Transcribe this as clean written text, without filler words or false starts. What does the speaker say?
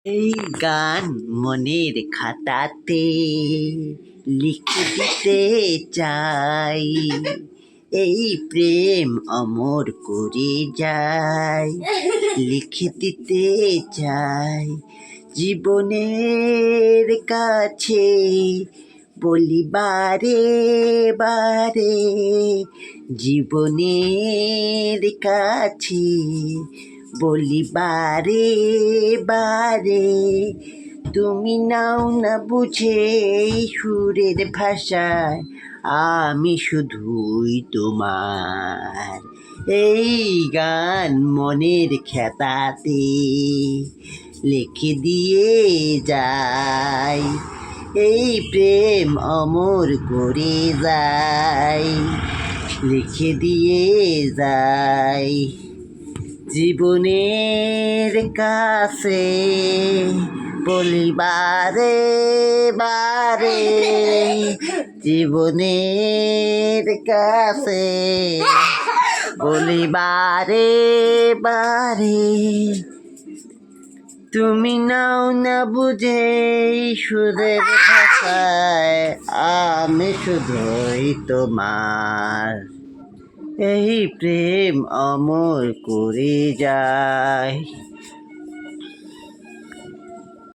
এই গান মনের খাতাতে লিখে দিতে চাই, এই প্রেম অমর করে যাই, লিখে দিতে চাই জীবনের কাছে বলি বারে বারে, জীবনের কাছে বলি বারে বারে, তুমি নাও না বুঝে এই সুরের ভাষায়, আমি শুধুই তোমার। এই গান মনের খাতাতে লিখে দিয়ে যাই, এই প্রেম অমর করে যাই, লিখে দিয়ে যাই জীবনের কাছে বলি বারে বারে, জীবনের কাছে বলি বারে বারে, তুমি নাও না বুঝে এই সুরের ভাষায়, আমি শুধুই তোমার। এই প্রেম অমর করে যায়,